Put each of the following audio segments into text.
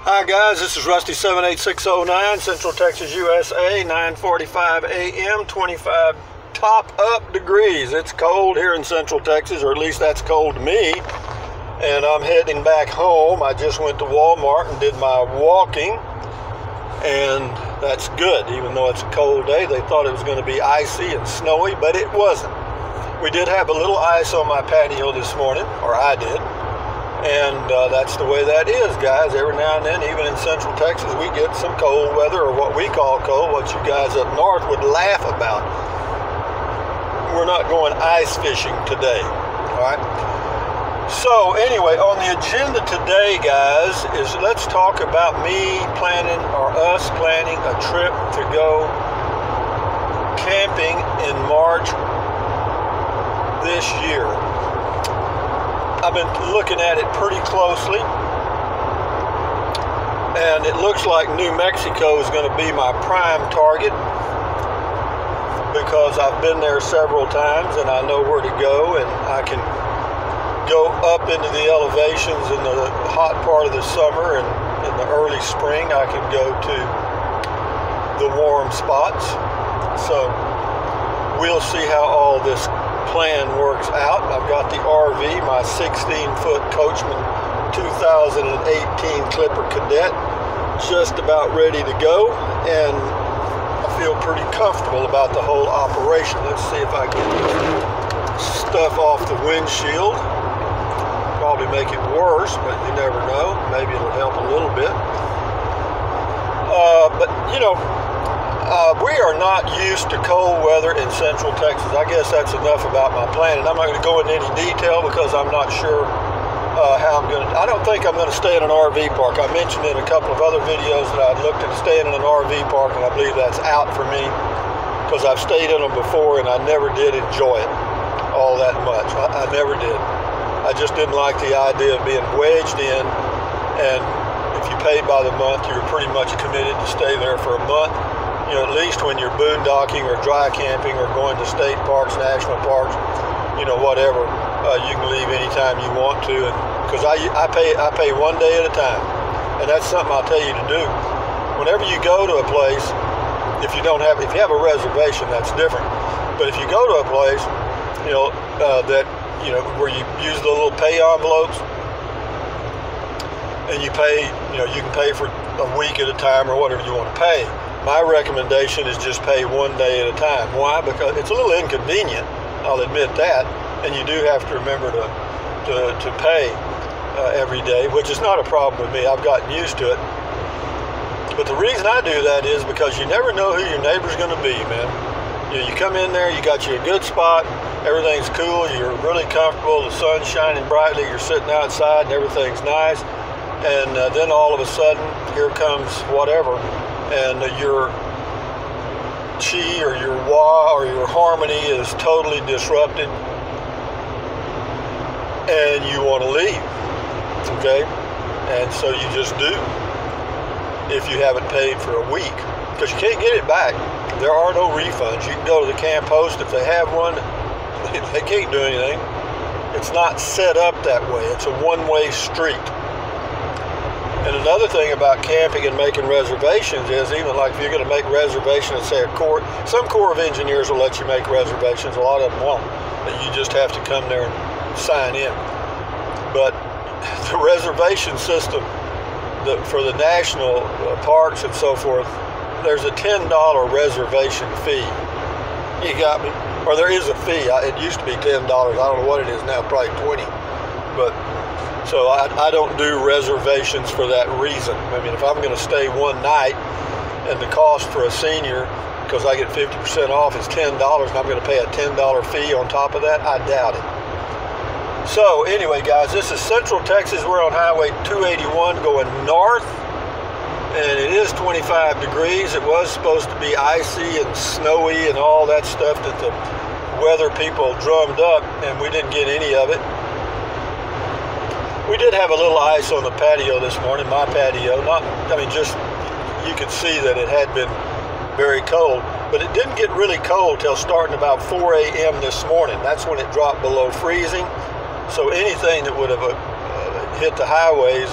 Hi guys, this is Rusty 78609, Central Texas, USA, 9:45 a.m., 25 top up degrees. It's cold here in Central Texas, or at least that's cold to me. And I'm heading back home. I just went to Walmart and did my walking, and that's good. Even though it's a cold day, they thought it was going to be icy and snowy, but it wasn't. We did have a little ice on my patio this morning, or I did. And that's the way that is, guys. Every now and then, even in Central Texas, we get some cold weather, or what we call cold, what you guys up north would laugh about. We're not going ice fishing today, all right? So anyway, on the agenda today, guys, is let's talk about me planning, or us planning, a trip to go camping in March this year. I've been looking at it pretty closely, and it looks like New Mexico is going to be my prime target because I've been there several times and I know where to go, and I can go up into the elevations in the hot part of the summer, and in the early spring I can go to the warm spots. So we'll see how all this plan works out. I've got the RV, my 16-foot Coachman 2018 Clipper Cadet, just about ready to go, and I feel pretty comfortable about the whole operation. Let's see if I can get stuff off the windshield. Probably make it worse, but you never know. Maybe it'll help a little bit. But you know, we are not used to cold weather in Central Texas. I guess that's enough about my plan, and I'm not going to go into any detail because I'm not sure how I'm going to. I don't think I'm going to stay in an RV park. I mentioned in a couple of other videos that I'd looked at staying in an RV park, and I believe that's out for me because I've stayed in them before and I never did enjoy it all that much. I never did. I just didn't like the idea of being wedged in, and if you paid by the month, you're pretty much committed to stay there for a month. You know, at least when you're boondocking or dry camping or going to state parks, national parks, you know, whatever, you can leave anytime you want to. And because I pay one day at a time, and that's something I'll tell you to do. Whenever you go to a place, if you have a reservation, that's different. But if you go to a place, you know, where you use the little pay envelopes, and you pay, you know, you can pay for a week at a time or whatever you want to pay. My recommendation is just pay one day at a time. Why? Because it's a little inconvenient, I'll admit that, and you do have to remember to pay every day, which is not a problem with me. I've gotten used to it. But the reason I do that is because you never know who your neighbor's going to be, man. You come in there, you got you a good spot, everything's cool, you're really comfortable, the sun's shining brightly, you're sitting outside and everything's nice, and then all of a sudden, here comes whatever, and your chi or your wa or your harmony is totally disrupted, and you want to leave, okay? And so you just do, if you haven't paid for a week, because you can't get it back. There are no refunds. You can go to the camp host if they have one. They can't do anything. It's not set up that way. It's a one-way street. And another thing about camping and making reservations is, even like if you're going to make reservations, say some Corps of Engineers will let you make reservations, a lot of them won't. But you just have to come there and sign in. But the reservation system for the national parks and so forth, there's a $10 reservation fee. You got me? Or there is a fee. It used to be $10. I don't know what it is now, probably 20. But so I don't do reservations for that reason. I mean, if I'm going to stay one night and the cost for a senior, because I get 50% off, is $10, and I'm going to pay a $10 fee on top of that, I doubt it. So anyway, guys, this is Central Texas. We're on Highway 281 going north, and it is 25 degrees. It was supposed to be icy and snowy and all that stuff that the weather people drummed up, and we didn't get any of it. We did have a little ice on the patio this morning, my patio. Just you could see that it had been very cold, but it didn't get really cold till starting about 4 a.m. this morning. That's when it dropped below freezing. So anything that would have hit the highways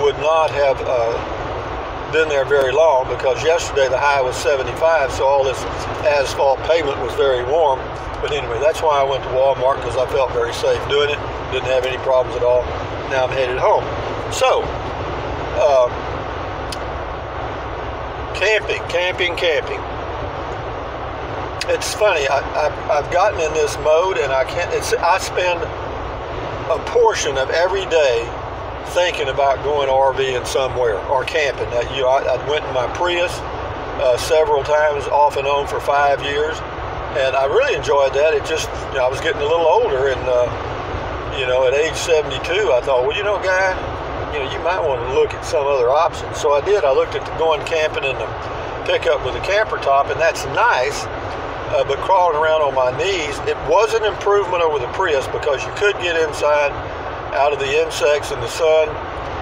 would not have been there very long, because yesterday the high was 75, so all this asphalt pavement was very warm. But anyway, that's why I went to Walmart, because I felt very safe doing it. Didn't have any problems at all. Now I'm headed home. So, camping. It's funny. I've gotten in this mode, and I spend a portion of every day thinking about going RVing somewhere or camping. I went in my Prius several times, off and on, for 5 years, and I really enjoyed that. It just, I was getting a little older, and at age 72, I thought, well, guy, you might want to look at some other options. So I did. I looked at going camping in the pickup with a camper top, and that's nice. But crawling around on my knees, it was an improvement over the Prius, because you could get inside, out of the insects and the sun,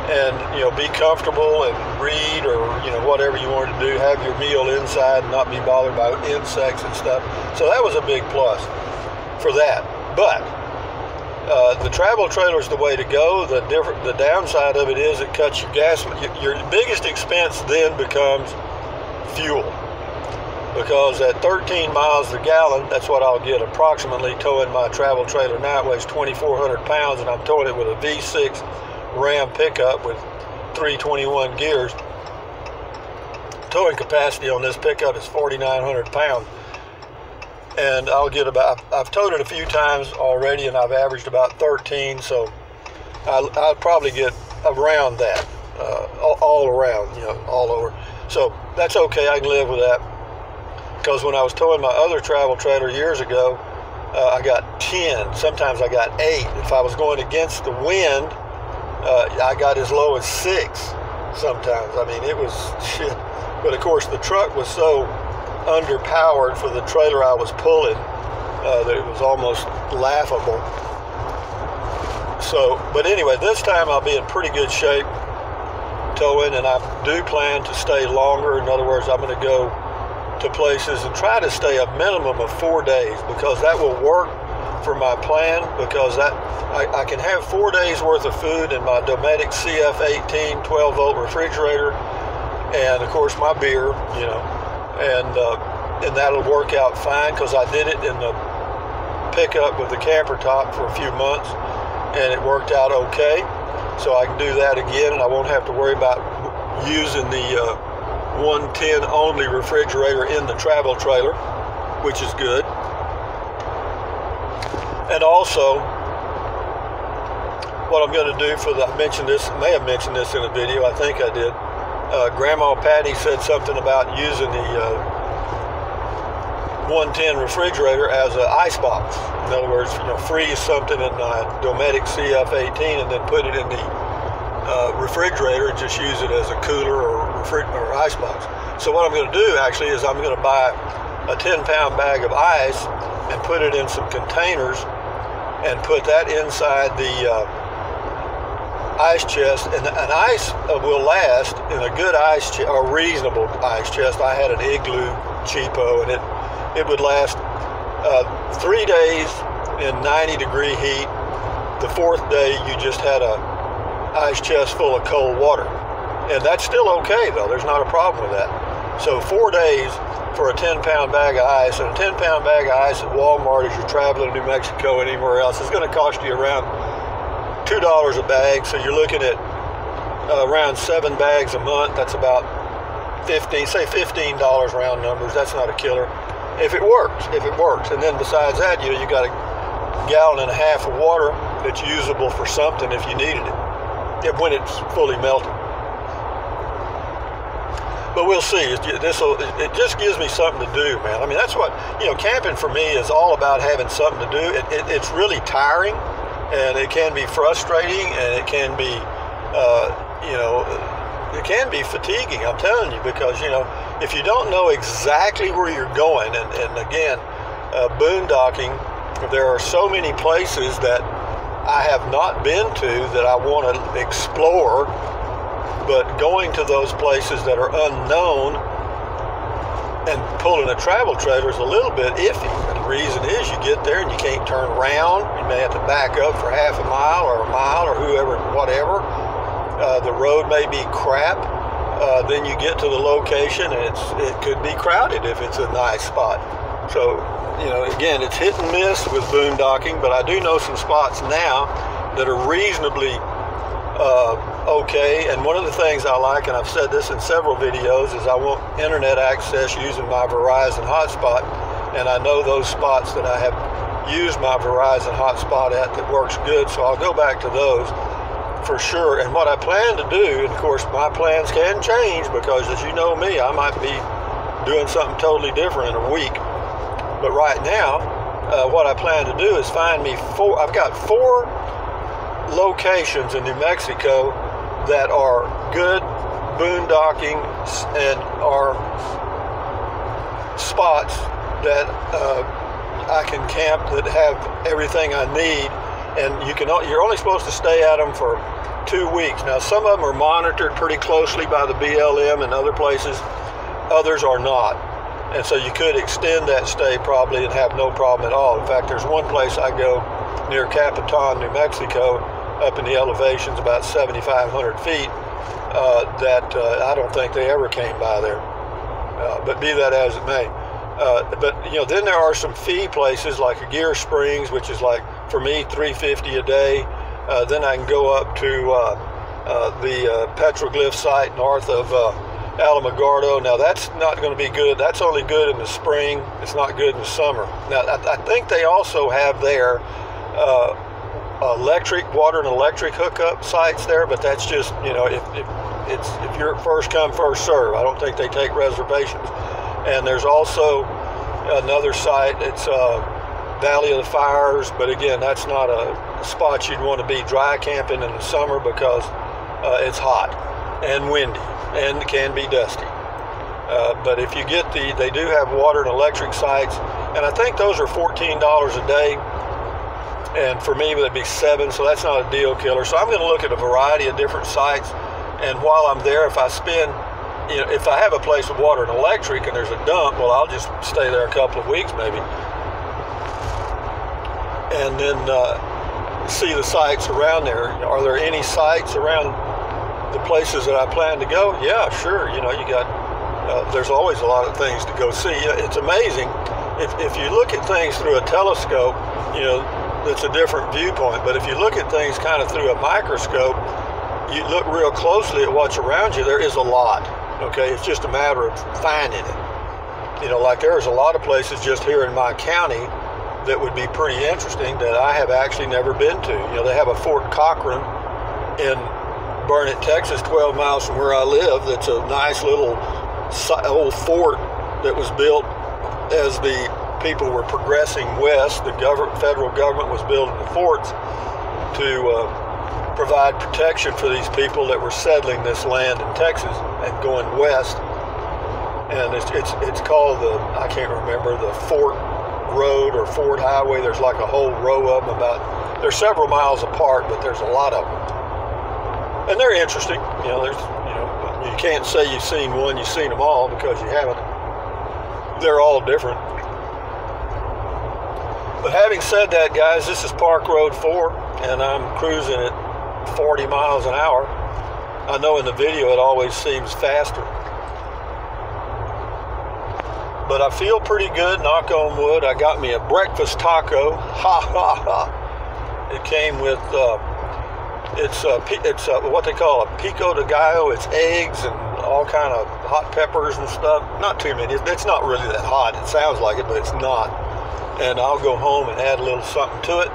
and be comfortable and read, or whatever you wanted to do, have your meal inside and not be bothered by insects and stuff. So that was a big plus for that. But the travel trailer is the way to go. The downside of it is it cuts your gas. Your biggest expense then becomes fuel. Because at 13 miles a gallon, that's what I'll get approximately towing my travel trailer now. It weighs 2,400 pounds, and I'm towing it with a V6 Ram pickup with 321 gears. Towing capacity on this pickup is 4,900 pounds. And I've towed it a few times already, and I've averaged about 13, so I'll probably get around that, all around, all over. So that's okay, I can live with that. Because when I was towing my other travel trailer years ago, I got 10. Sometimes I got 8. If I was going against the wind, I got as low as 6 sometimes. I mean, it was shit. But of course, the truck was so underpowered for the trailer I was pulling that it was almost laughable. So, but anyway, this time I'll be in pretty good shape towing, and I do plan to stay longer. In other words, I'm going to go to places and try to stay a minimum of 4 days, because that will work for my plan, because I can have 4 days worth of food in my Dometic CF18 12-volt refrigerator, and of course my beer, and that'll work out fine, because I did it in the pickup with the camper top for a few months, and it worked out okay. So I can do that again, and I won't have to worry about using the 110 only refrigerator in the travel trailer, which is good. And also, what I'm going to do I may have mentioned this in a video, I think I did. Grandma Patty said something about using the 110 refrigerator as an ice box. In other words, freeze something in my Dometic CF18 and then put it in the refrigerator and just use it as a cooler or ice box. So what I'm going to do actually is I'm going to buy a 10-pound bag of ice and put it in some containers and put that inside the ice chest, and an ice will last in a good ice chest, or reasonable ice chest. I had an Igloo cheapo, and it would last 3 days in 90-degree heat. The 4th day you just had a ice chest full of cold water, and that's still okay though. There's not a problem with that. So 4 days for a 10-pound bag of ice, and a 10-pound bag of ice at Walmart as you're traveling to New Mexico and anywhere else is going to cost you around $2 a bag. So you're looking at around 7 bags a month. That's about $15 round numbers. That's not a killer if it works. And then besides that, you got a gallon and a half of water that's usable for something if you needed it, when it's fully melted. But we'll see. It just gives me something to do, man. I mean, that's what, camping for me is all about, having something to do. It's really tiring, and it can be frustrating, and it can be, it can be fatiguing, I'm telling you, because, if you don't know exactly where you're going, and again, boondocking, there are so many places that I have not been to that I want to explore, but going to those places that are unknown and pulling a travel trailer is a little bit iffy. And the reason is you get there and you can't turn around. You may have to back up for half a mile or a mile or whatever. The road may be crap. Then you get to the location and it could be crowded if it's a nice spot. So, you know, again, it's hit and miss with boondocking, but I do know some spots now that are reasonably okay. And one of the things I like, and I've said this in several videos, is I want internet access using my Verizon hotspot. And I know those spots that I have used my Verizon hotspot at that works good, so I'll go back to those for sure. And what I plan to do, and of course my plans can change because, as you know me, I might be doing something totally different in a week. But right now, what I plan to do is find me I've got 4 locations in New Mexico that are good boondocking and are spots that I can camp that have everything I need. And you're only supposed to stay at them for 2 weeks. Now, some of them are monitored pretty closely by the BLM and other places. Others are not. And so you could extend that stay probably and have no problem at all. In fact, there's one place I go near Capitan, New Mexico, up in the elevations about 7,500 feet, that I don't think they ever came by there. But be that as it may. But, you know, then there are some fee places like Aguirre Springs, which is like, for me, $350 a day. Then I can go up to the petroglyph site north of Alamogordo. Now, that's not going to be good. That's only good in the spring. It's not good in the summer. Now, I think they also have there water and electric hookup sites there, but that's just, you know, if you're first come, first serve. I don't think they take reservations. And there's also another site. It's Valley of the Fires, but again, that's not a spot you'd want to be dry camping in the summer because it's hot and windy and it can be dusty. But if you get they do have water and electric sites, and I think those are $14 a day. And for me, that'd be $7, so that's not a deal killer. So I'm going to look at a variety of different sites, and while I'm there, if I have a place with water and electric and there's a dump, well, I'll just stay there a couple of weeks maybe. And then see the sites around there. Are there any sites around the places that I plan to go? Yeah, sure. You know, you got, there's always a lot of things to go see. It's amazing. If you look at things through a telescope, you know, it's a different viewpoint. But if you look at things kind of through a microscope, you look real closely at what's around you, there is a lot. Okay, it's just a matter of finding it. You know, like there's a lot of places just here in my county that would be pretty interesting that I have actually never been to. You know, they have a Fort Cochran in Burnet, Texas, 12 miles from where I live. That's a nice little old fort that was built as the people were progressing west. The federal government was building the forts to provide protection for these people that were settling this land in Texas and going west. And it's called I can't remember, the Fort Road or Fort Highway. There's like a whole row of them they're several miles apart, but there's a lot of them. And they're interesting. You know, you can't say you've seen one, you've seen them all, because you haven't. They're all different. But having said that, guys, this is Park Road 4, and I'm cruising at 40 miles an hour. I know in the video it always seems faster. But I feel pretty good, knock on wood. I got me a breakfast taco. Ha ha ha. It came with, it's what they call a pico de gallo. It's eggs and all kind of hot peppers and stuff. Not too many. It's not really that hot. It sounds like it, but it's not. And I'll go home and add a little something to it.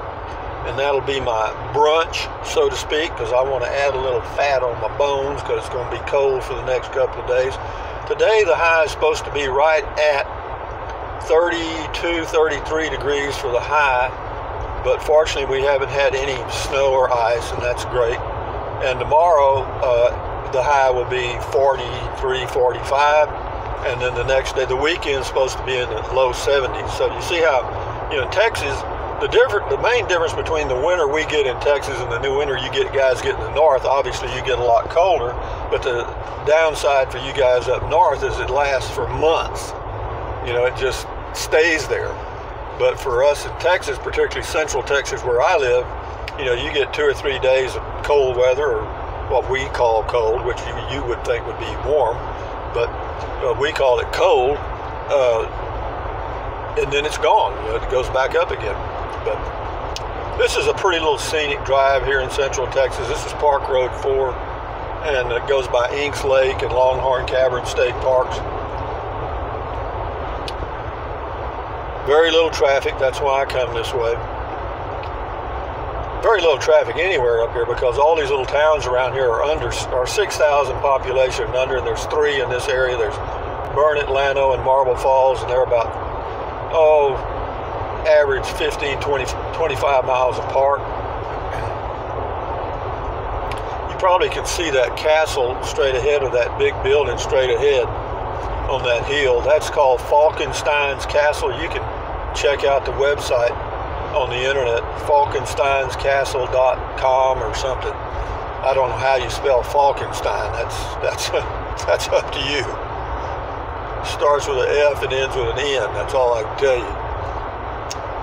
And that'll be my brunch, so to speak, because I want to add a little fat on my bones because it's going to be cold for the next couple of days. Today, the high is supposed to be right at 32, 33 degrees for the high, but fortunately, we haven't had any snow or ice, and that's great. And tomorrow, the high will be 43, 45, and then the next day, the weekend is supposed to be in the low 70s. So you see how, you know, in Texas, the main difference between the winter we get in Texas and the new winter you get guys get in the north, obviously you get a lot colder, but the downside for you guys up north is it lasts for months. You know, it just stays there. But for us in Texas, particularly central Texas where I live, you know, you get 2 or 3 days of cold weather or what we call cold, which you would think would be warm, but we call it cold, and then it's gone. It goes back up again. But this is a pretty little scenic drive here in Central Texas. This is Park Road 4, and it goes by Inks Lake and Longhorn Cavern State Parks. Very little traffic, that's why I come this way. Very little traffic anywhere up here because all these little towns around here are 6,000 population and under, and there's 3 in this area. There's Burnett, Llano, and Marble Falls, and they're about, average 15, 20, 25 miles apart. You probably can see that castle straight ahead of that big building straight ahead on that hill. That's called Falkenstein's Castle. You can check out the website on the internet, falkensteinscastle.com or something. I don't know how you spell Falkenstein. That's up to you. Starts with an F and ends with an N. That's all I can tell you.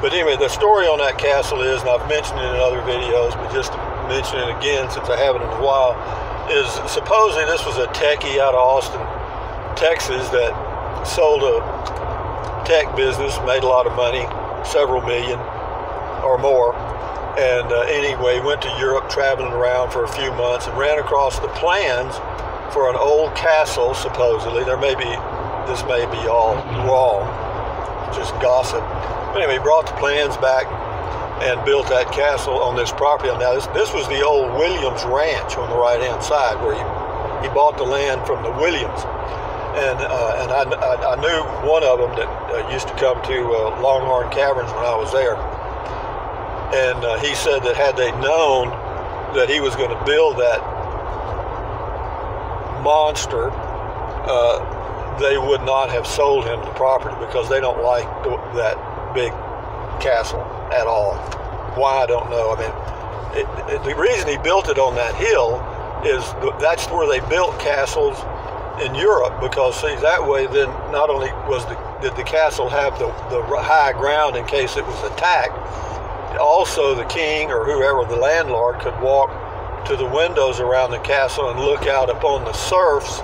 But anyway, the story on that castle is, and I've mentioned it in other videos, but just to mention it again since I haven't in a while, is supposedly this was a techie out of Austin, Texas, that sold a tech business, made a lot of money, several million or more, and anyway, went to Europe traveling around for a few months and ran across the plans for an old castle, supposedly. This may be all wrong, just gossip. Anyway, he brought the plans back and built that castle on this property. Now, this was the old Williams Ranch on the right-hand side, where he bought the land from the Williams. And I knew one of them that used to come to Longhorn Caverns when I was there. And he said that had they known that he was going to build that monster, they would not have sold him the property because they don't like that big castle at all. Why, I don't know. I mean, the reason he built it on that hill is that's where they built castles in Europe, because see, that way then not only did the castle have the high ground in case it was attacked, also the king or whoever, the landlord, could walk to the windows around the castle and look out upon the serfs,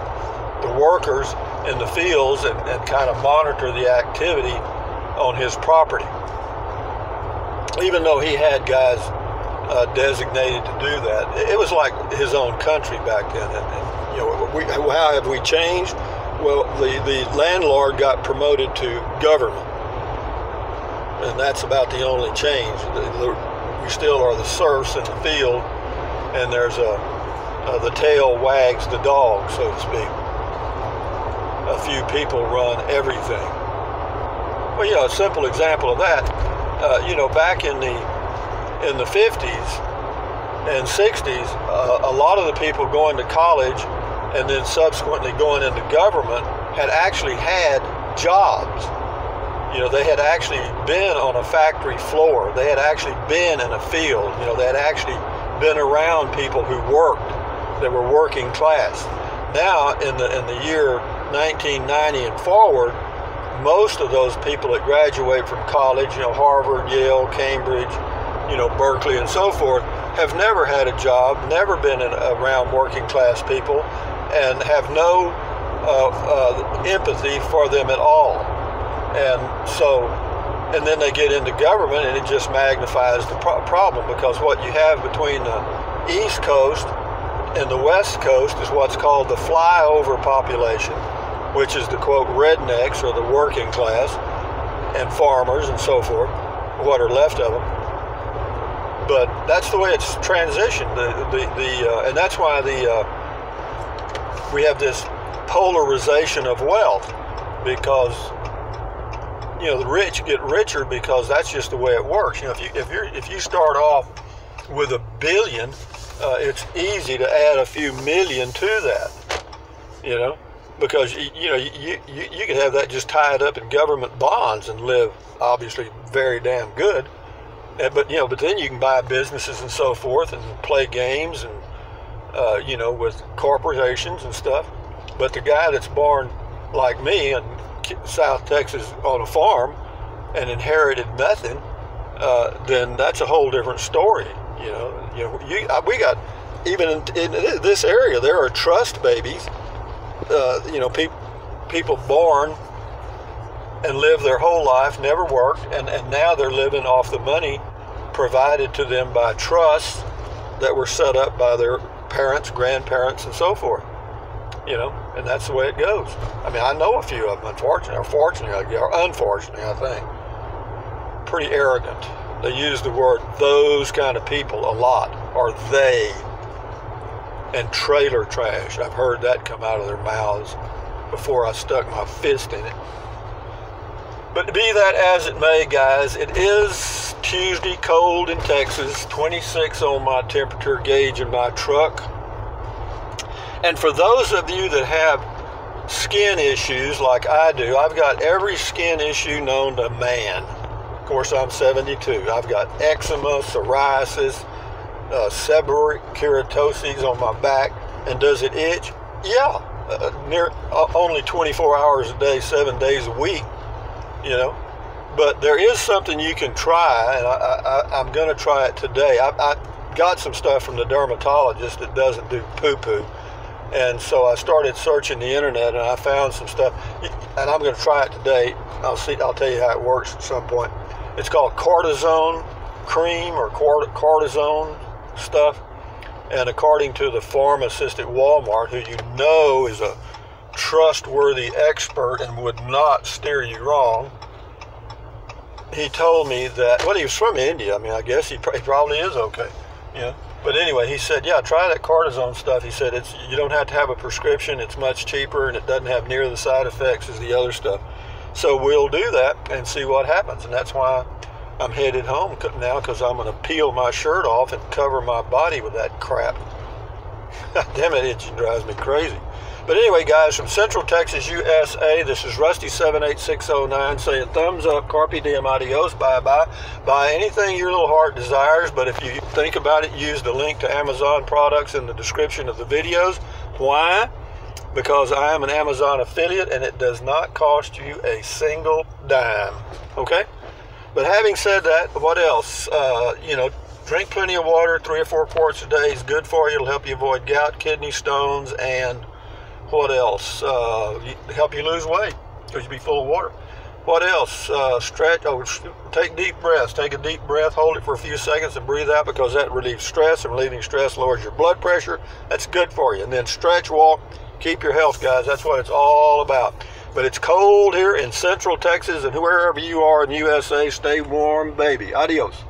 the workers in the fields, and kind of monitor the activity on his property. Even though he had guys designated to do that, it was like his own country back then. And how have we changed? Well, the landlord got promoted to government, and that's about the only change. We still are the serfs in the field, and there's the tail wags the dog, so to speak. A few people run everything. Well, a simple example of that, back in the 50s and 60s, a lot of the people going to college and then subsequently going into government had actually had jobs. They had actually been on a factory floor. They had actually been in a field. They had actually been around people who worked, that were working class. Now, in the year 1990 and forward, most of those people that graduate from college, Harvard, Yale, Cambridge, Berkeley, and so forth, have never had a job, never been around working class people, and have no empathy for them at all. And then they get into government, and it just magnifies the problem, because what you have between the East Coast and the West Coast is what's called the flyover population, which is the, quote, rednecks, or the working class, and farmers and so forth, what are left of them. But that's the way it's transitioned. And that's why we have this polarization of wealth, because the rich get richer, because that's just the way it works. If you start off with $1 billion, it's easy to add a few million to that. Because you could have that just tied up in government bonds and live obviously very damn good. But then you can buy businesses and so forth and play games and with corporations and stuff. But the guy that's born like me in South Texas on a farm and inherited nothing, then that's a whole different story. We got even in this area, there are trust babies. People born and live their whole life, never worked, and now they're living off the money provided to them by trusts that were set up by their parents, grandparents, and so forth. And that's the way it goes. I mean, I know a few of them, unfortunately, or unfortunately, I think. Pretty arrogant. They use the word those kind of people a lot, or they. And trailer trash. I've heard that come out of their mouths before I stuck my fist in it. But be that as it may, guys, it is Tuesday, cold in Texas, 26 on my temperature gauge in my truck. And for those of you that have skin issues like I do, I've got every skin issue known to man. Of course, I'm 72. I've got eczema, psoriasis, seborrheic keratosis on my back. And does it itch? Yeah, only 24 hours a day, 7 days a week, But there is something you can try, and I'm going to try it today. I got some stuff from the dermatologist that doesn't do poo-poo. And so I started searching the internet, and I found some stuff, and I'm going to try it today. I'll tell you how it works at some point. It's called cortisone cream or cortisone stuff. And according to the pharmacist at Walmart, who is a trustworthy expert and would not steer you wrong, he told me that, he was from India. I mean, I guess he probably is okay, But anyway, he said, yeah, try that cortisone stuff. He said, you don't have to have a prescription. It's much cheaper, and it doesn't have near the side effects as the other stuff. So we'll do that and see what happens. And that's why I'm headed home now, because I'm going to peel my shirt off and cover my body with that crap. Damn it, it drives me crazy. But anyway, guys, from Central Texas, USA, this is Rusty78609 saying thumbs up, carpe diem, adios, bye-bye. Buy anything your little heart desires, but if you think about it, use the link to Amazon products in the description of the videos. Why? Because I am an Amazon affiliate, and it does not cost you a single dime. Okay? But having said that, what else? Drink plenty of water, 3 or 4 quarts a day is good for you. It'll help you avoid gout, kidney stones, and what else? Help you lose weight because you'll be full of water. What else? Stretch. Take deep breaths. Take a deep breath, hold it for a few seconds, and breathe out, because that relieves stress, and relieving stress lowers your blood pressure. That's good for you. And then stretch, walk, keep your health, guys. That's what it's all about. But it's cold here in Central Texas, and wherever you are in the USA, stay warm, baby. Adios.